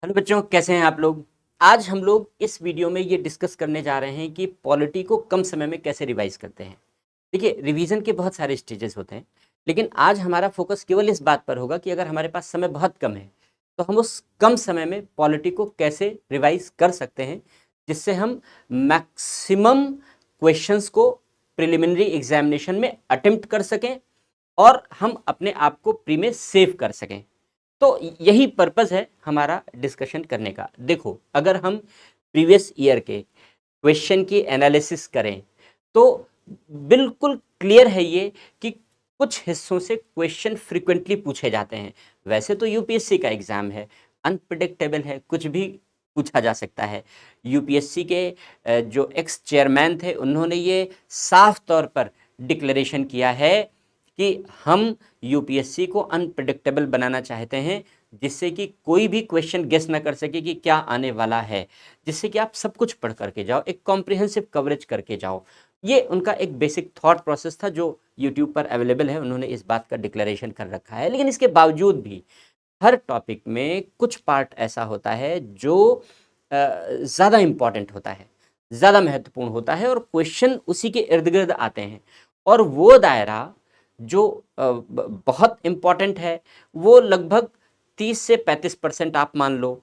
Hello बच्चों, कैसे हैं आप लोग। आज हम लोग इस वीडियो में ये डिस्कस करने जा रहे हैं कि पॉलिटी को कम समय में कैसे रिवाइज करते हैं। देखिए, रिवीजन के बहुत सारे स्टेजेस होते हैं, लेकिन आज हमारा फोकस केवल इस बात पर होगा कि अगर हमारे पास समय बहुत कम है तो हम उस कम समय में पॉलिटी को कैसे रिवाइज कर सकते हैं, जिससे हम मैक्सिमम क्वेश्चंस को प्रिलिमिनरी एग्जामिनेशन में अटेम्प्ट कर सकें और हम अपने आप को प्री में सेव कर सकें। तो यही पर्पस है हमारा डिस्कशन करने का। देखो, अगर हम प्रीवियस ईयर के क्वेश्चन की एनालिसिस करें तो बिल्कुल क्लियर है ये कि कुछ हिस्सों से क्वेश्चन फ्रीक्वेंटली पूछे जाते हैं। वैसे तो यूपीएससी का एग्जाम है, अनप्रिडिक्टेबल है, कुछ भी पूछा जा सकता है। यूपीएससी के जो एक्स चेयरमैन थे, उन्होंने ये साफ तौर पर डिक्लेरेशन किया है कि हम यूपीएससी को अनप्रिडिक्टेबल बनाना चाहते हैं, जिससे कि कोई भी क्वेश्चन गेस ना कर सके कि क्या आने वाला है, जिससे कि आप सब कुछ पढ़ करके जाओ, एक कॉम्प्रिहेंसिव कवरेज करके जाओ। ये उनका एक बेसिक थॉट प्रोसेस था जो यूट्यूब पर अवेलेबल है, उन्होंने इस बात का डिक्लेरेशन कर रखा है। लेकिन इसके बावजूद भी हर टॉपिक में कुछ पार्ट ऐसा होता है जो ज़्यादा इम्पॉर्टेंट होता है, ज़्यादा महत्वपूर्ण होता है और क्वेश्चन उसी के इर्द गिर्द आते हैं। और वो दायरा जो बहुत इम्पॉर्टेंट है, वो लगभग 30 से 35% आप मान लो।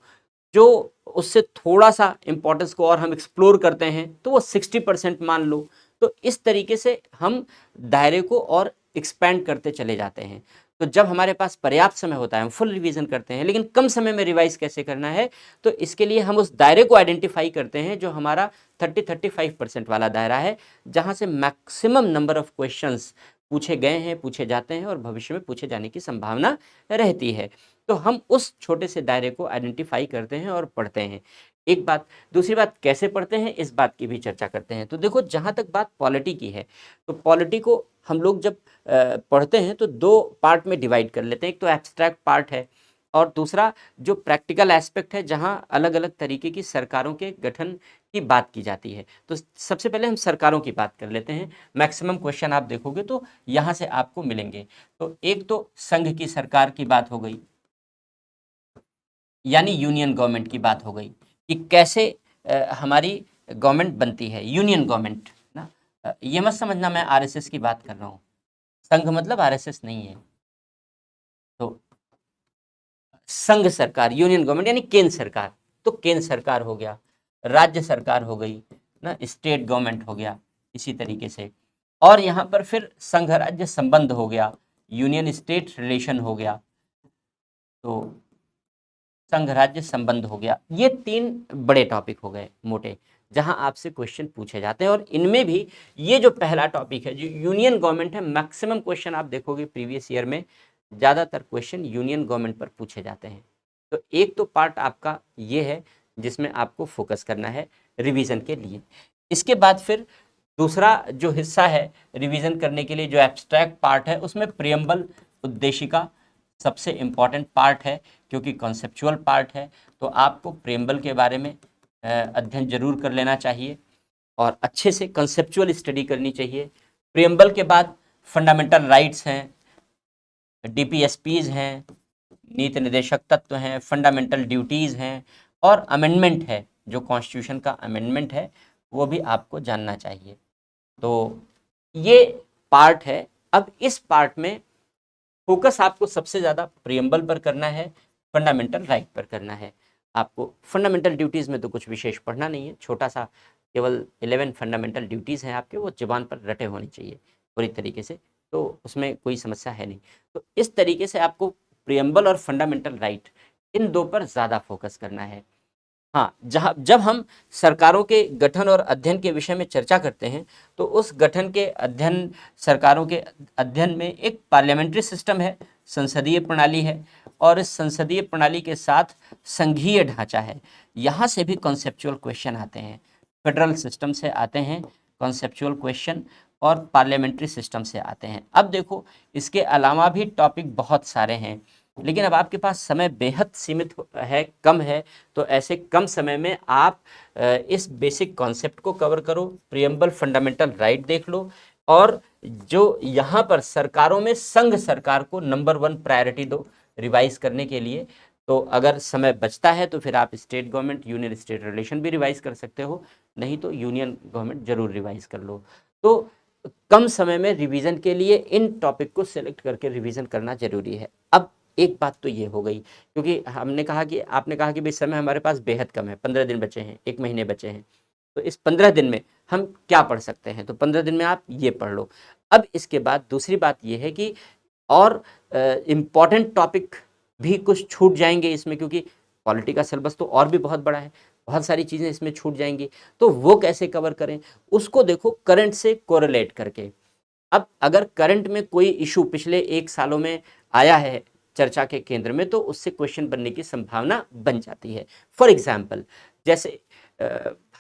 जो उससे थोड़ा सा इम्पोर्टेंस को और हम एक्सप्लोर करते हैं तो वो 60% मान लो। तो इस तरीके से हम दायरे को और एक्सपैंड करते चले जाते हैं। तो जब हमारे पास पर्याप्त समय होता है हम फुल रिवीजन करते हैं, लेकिन कम समय में रिवाइज कैसे करना है, तो इसके लिए हम उस दायरे को आइडेंटिफाई करते हैं जो हमारा 30-35% वाला दायरा है, जहां से मैक्सिमम नंबर ऑफ क्वेश्चंस पूछे गए हैं, पूछे जाते हैं और भविष्य में पूछे जाने की संभावना रहती है। तो हम उस छोटे से दायरे को आइडेंटिफाई करते हैं और पढ़ते हैं। एक बात। दूसरी बात, कैसे पढ़ते हैं इस बात की भी चर्चा करते हैं। तो देखो, जहाँ तक बात पॉलिटी की है, तो पॉलिटी को हम लोग जब पढ़ते हैं तो दो पार्ट में डिवाइड कर लेते हैं। एक तो एब्स्ट्रैक्ट पार्ट है और दूसरा जो प्रैक्टिकल एस्पेक्ट है, जहाँ अलग अलग तरीके की सरकारों के गठन की बात की जाती है। तो सबसे पहले हम सरकारों की बात कर लेते हैं। मैक्सिमम क्वेश्चन आप देखोगे तो यहाँ से आपको मिलेंगे। तो एक तो संघ की सरकार की बात हो गई, यानी यूनियन गवर्नमेंट की बात हो गई कि कैसे हमारी गवर्नमेंट बनती है, यूनियन गवर्नमेंट ना। ये मत समझना मैं आरएसएस की बात कर रहा हूँ, संघ मतलब आरएसएस नहीं है। तो संघ सरकार, यूनियन गवर्नमेंट यानी केंद्र सरकार। तो केंद्र सरकार हो गया, राज्य सरकार हो गई ना, स्टेट गवर्नमेंट हो गया इसी तरीके से। और यहाँ पर फिर संघ राज्य संबंध हो गया, यूनियन स्टेट रिलेशन हो गया। तो संघ राज्य संबंध हो गया। ये तीन बड़े टॉपिक हो गए मोटे, जहां आपसे क्वेश्चन पूछे जाते हैं। और इनमें भी ये जो पहला टॉपिक है जो यूनियन गवर्नमेंट है, मैक्सिमम क्वेश्चन आप देखोगे प्रीवियस ईयर में ज़्यादातर क्वेश्चन यूनियन गवर्नमेंट पर पूछे जाते हैं। तो एक तो पार्ट आपका ये है जिसमें आपको फोकस करना है रिवीजन के लिए। इसके बाद फिर दूसरा जो हिस्सा है रिवीजन करने के लिए, जो एब्स्ट्रैक्ट पार्ट है, उसमें प्रियम्बल उद्देशिका सबसे इम्पॉर्टेंट पार्ट है, क्योंकि कॉन्सेप्चुअल पार्ट है। तो आपको प्रियम्बल के बारे में अध्ययन जरूर कर लेना चाहिए और अच्छे से कंसेप्चुअल स्टडी करनी चाहिए। प्रियम्बल के बाद फंडामेंटल राइट्स हैं, डीपीएसपीज हैं, नीति निर्देशक तत्व हैं, फंडामेंटल ड्यूटीज़ हैं और अमेंडमेंट है, जो कॉन्स्टिट्यूशन का अमेंडमेंट है वो भी आपको जानना चाहिए। तो ये पार्ट है। अब इस पार्ट में फोकस आपको सबसे ज़्यादा प्रियम्बल पर करना है, फंडामेंटल राइट पर करना है। आपको फंडामेंटल ड्यूटीज़ में तो कुछ विशेष पढ़ना नहीं है, छोटा सा केवल 11 फंडामेंटल ड्यूटीज़ हैं आपके, वो ज़ुबान पर रटे होने चाहिए पूरी तरीके से, तो उसमें कोई समस्या है नहीं। तो इस तरीके से आपको प्रियम्बल और फंडामेंटल राइट, इन दो पर ज़्यादा फोकस करना है। हाँ, जब हम सरकारों के गठन और अध्ययन के विषय में चर्चा करते हैं, तो उस गठन के अध्ययन, सरकारों के अध्ययन में एक पार्लियामेंट्री सिस्टम है, संसदीय प्रणाली है, और इस संसदीय प्रणाली के साथ संघीय ढांचा है। यहाँ से भी कॉन्सेप्चुअल क्वेश्चन आते हैं, फेडरल सिस्टम से आते हैं कॉन्सेप्चुअल क्वेश्चन, और पार्लियामेंट्री सिस्टम से आते हैं। अब देखो, इसके अलावा भी टॉपिक बहुत सारे हैं, लेकिन अब आपके पास समय बेहद सीमित है, कम है। तो ऐसे कम समय में आप इस बेसिक कॉन्सेप्ट को कवर करो, प्रियम्बल फंडामेंटल राइट देख लो, और जो यहाँ पर सरकारों में संघ सरकार को नंबर 1 प्रायोरिटी दो रिवाइज करने के लिए। तो अगर समय बचता है तो फिर आप state government union state relation भी रिवाइज कर सकते हो, नहीं तो यूनियन गवर्नमेंट जरूर रिवाइज कर लो। तो कम समय में रिवीजन के लिए इन टॉपिक को सिलेक्ट करके रिवीजन करना जरूरी है। अब एक बात तो ये हो गई, क्योंकि हमने कहा कि आपने कहा कि भाई समय हमारे पास बेहद कम है, 15 दिन बचे हैं, 1 महीने बचे हैं, तो इस 15 दिन में हम क्या पढ़ सकते हैं, तो 15 दिन में आप ये पढ़ लो। अब इसके बाद दूसरी बात ये है कि और इम्पॉर्टेंट टॉपिक भी कुछ छूट जाएंगे इसमें, क्योंकि पॉलिटी का सिलेबस तो और भी बहुत बड़ा है, बहुत सारी चीज़ें इसमें छूट जाएंगी। तो वो कैसे कवर करें, उसको देखो करंट से कोरिलेट करके। अब अगर करंट में कोई इशू पिछले 1 सालों में आया है चर्चा के केंद्र में, तो उससे क्वेश्चन बनने की संभावना बन जाती है। फॉर एग्जाम्पल, जैसे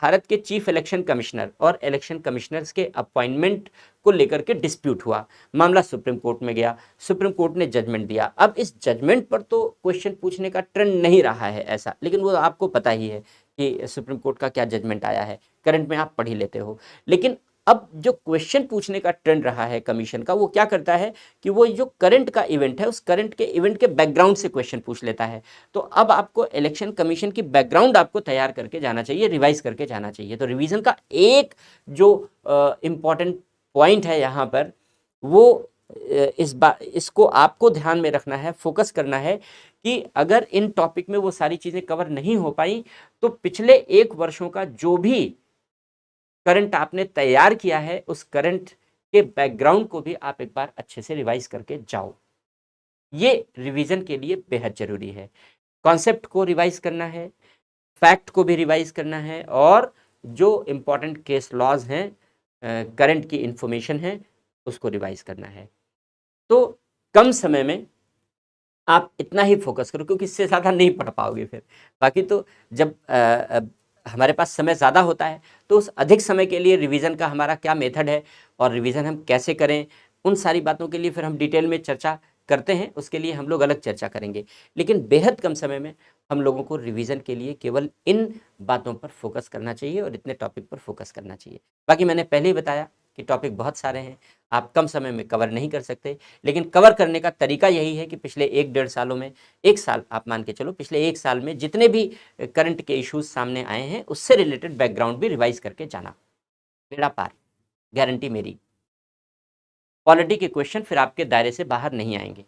भारत के चीफ इलेक्शन कमिश्नर और इलेक्शन कमिश्नर्स के अपॉइंटमेंट को लेकर के डिस्प्यूट हुआ, मामला सुप्रीम कोर्ट में गया, सुप्रीम कोर्ट ने जजमेंट दिया। अब इस जजमेंट पर तो क्वेश्चन पूछने का ट्रेंड नहीं रहा है ऐसा, लेकिन वो आपको पता ही है कि सुप्रीम कोर्ट का क्या जजमेंट आया है, करंट में आप पढ़ ही लेते हो। लेकिन अब जो क्वेश्चन पूछने का ट्रेंड रहा है कमीशन का, वो क्या करता है कि वो जो करंट का इवेंट है, उस करंट के इवेंट के बैकग्राउंड से क्वेश्चन पूछ लेता है। तो अब आपको इलेक्शन कमीशन की बैकग्राउंड आपको तैयार करके जाना चाहिए, रिवाइज करके जाना चाहिए। तो रिवीजन का एक जो इम्पॉर्टेंट पॉइंट है यहाँ पर, वो इसको आपको ध्यान में रखना है, फोकस करना है कि अगर इन टॉपिक में वो सारी चीज़ें कवर नहीं हो पाई, तो पिछले 1 वर्षों का जो भी करंट आपने तैयार किया है, उस करंट के बैकग्राउंड को भी आप एक बार अच्छे से रिवाइज करके जाओ। ये रिवीजन के लिए बेहद जरूरी है। कॉन्सेप्ट को रिवाइज करना है, फैक्ट को भी रिवाइज करना है, और जो इम्पोर्टेंट केस लॉज हैं, करंट की इंफॉर्मेशन है, उसको रिवाइज करना है। तो कम समय में आप इतना ही फोकस करो, क्योंकि इससे ज़्यादा नहीं पढ़ पाओगे फिर। बाकी तो जब हमारे पास समय ज़्यादा होता है, तो उस अधिक समय के लिए रिवीजन का हमारा क्या मेथड है और रिवीजन हम कैसे करें, उन सारी बातों के लिए फिर हम डिटेल में चर्चा करते हैं, उसके लिए हम लोग अलग चर्चा करेंगे। लेकिन बेहद कम समय में हम लोगों को रिवीजन के लिए केवल इन बातों पर फोकस करना चाहिए और इतने टॉपिक पर फोकस करना चाहिए। बाकी मैंने पहले ही बताया कि टॉपिक बहुत सारे हैं, आप कम समय में कवर नहीं कर सकते, लेकिन कवर करने का तरीका यही है कि पिछले 1-1.5 सालों में, 1 साल आप मान के चलो, पिछले 1 साल में जितने भी करंट के इश्यूज सामने आए हैं, उससे रिलेटेड बैकग्राउंड भी रिवाइज करके जाना। बेड़ा पार, गारंटी मेरी। पॉलिटी के क्वेश्चन फिर आपके दायरे से बाहर नहीं आएंगे,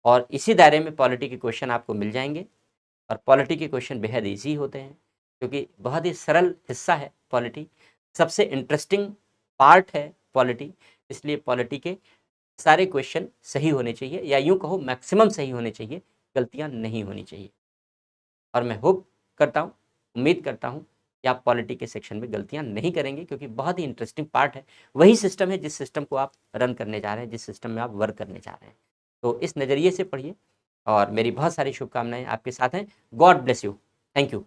और इसी दायरे में पॉलिटी के क्वेश्चन आपको मिल जाएंगे। और पॉलिटी के क्वेश्चन बेहद ईजी होते हैं, क्योंकि बहुत ही सरल हिस्सा है पॉलिटी, सबसे इंटरेस्टिंग पार्ट है पॉलिटी। इसलिए पॉलिटी के सारे क्वेश्चन सही होने चाहिए, या यूं कहो मैक्सिमम सही होने चाहिए, गलतियां नहीं होनी चाहिए। और मैं होप करता हूं, उम्मीद करता हूं कि आप पॉलिटी के सेक्शन में गलतियां नहीं करेंगे, क्योंकि बहुत ही इंटरेस्टिंग पार्ट है। वही सिस्टम है जिस सिस्टम को आप रन करने जा रहे हैं, जिस सिस्टम में आप वर्क करने जा रहे हैं। तो इस नज़रिए से पढ़िए, और मेरी बहुत सारी शुभकामनाएं आपके साथ हैं। God bless you. Thank you.